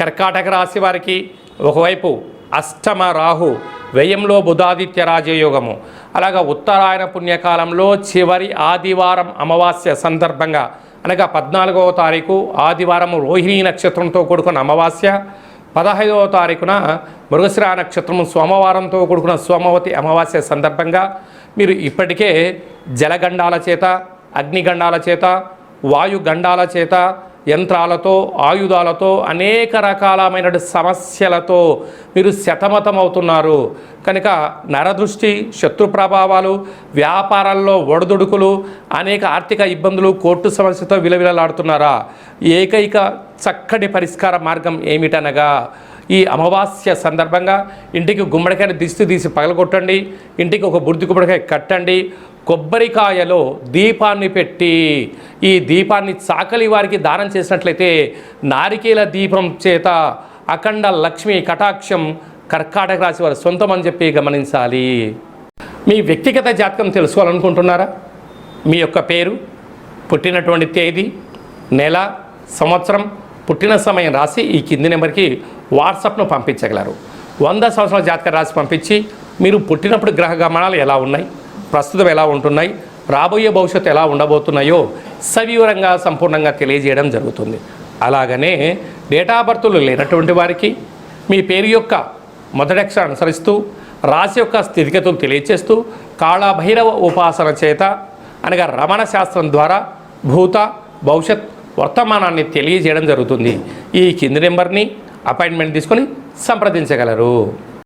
కర్కాటక రాశి వారికి ఒకవైపు అష్టమ రాహు, వ్యయంలో బుధాదిత్య రాజయోగము, అలాగా ఉత్తరాయణ పుణ్యకాలంలో చివరి ఆదివారం అమావాస్య సందర్భంగా అనగా 14వ తారీఖు ఆదివారం రోహిణీ నక్షత్రంతో కూడుకున్న అమావాస్య, 15వ తారీఖున మృగశిర నక్షత్రం సోమవారంతో కూడుకున్న సోమవతి అమావాస్య సందర్భంగా మీరు ఇప్పటికే జలగండాల చేత, అగ్నిగండాల చేత, వాయుగండాల చేత, యంత్రాలతో, ఆయుధాలతో, అనేక రకాలమైన సమస్యలతో మీరు సతమతమవుతున్నారు కనుక నరదృష్టి, శత్రు ప్రభావాలు, వ్యాపారాల్లో ఒడిదుడుకులు, అనేక ఆర్థిక ఇబ్బందులు, కోర్టు సమస్యతో విలవిలలాడుతున్నారా? ఏకైక చక్కటి పరిష్కార మార్గం ఏమిటనగా ఈ అమావాస్య సందర్భంగా ఇంటికి గుమ్మడికాయని దిష్టి తీసి పగలగొట్టండి, ఇంటికి ఒక బుర్ది గుమ్మడికాయ కట్టండి, కొబ్బరికాయలో దీపాన్ని పెట్టి ఈ దీపాన్ని చాకలి వారికి దానం చేసినట్లయితే నారికేల దీపం చేత అఖండ లక్ష్మి కటాక్షం కర్కాటక రాశి వారి సొంతం అని చెప్పి గమనించాలి. మీ వ్యక్తిగత జాతకం తెలుసుకోవాలనుకుంటున్నారా? మీ యొక్క పేరు, పుట్టినటువంటి తేదీ, నెల, సంవత్సరం, పుట్టిన సమయం రాసి ఈ కింది నెంబర్కి వాట్సాప్ను పంపించగలరు. 100 సంవత్సరాల జాతక రాసి పంపించి మీరు పుట్టినప్పుడు గ్రహ గమనాలు ఎలా ఉన్నాయి, ప్రస్తుతం ఎలా ఉంటున్నాయి, రాబోయే భవిష్యత్తు ఎలా ఉండబోతున్నాయో సవివరంగా సంపూర్ణంగా తెలియజేయడం జరుగుతుంది. అలాగనే డేటా బర్త్లు లేనటువంటి వారికి మీ పేరు యొక్క మొదటి అక్షరం అనుసరిస్తూ రాశి యొక్క స్థితిగతులు తెలియచేస్తూ కాళభైరవ ఉపాసన చేత అనగా రమణ శాస్త్రం ద్వారా భూత, భవిష్యత్, వర్తమానాన్ని తెలియజేయడం జరుగుతుంది. ఈ కింది నెంబర్ని అపాయింట్మెంట్ తీసుకొని సంప్రదించగలరు.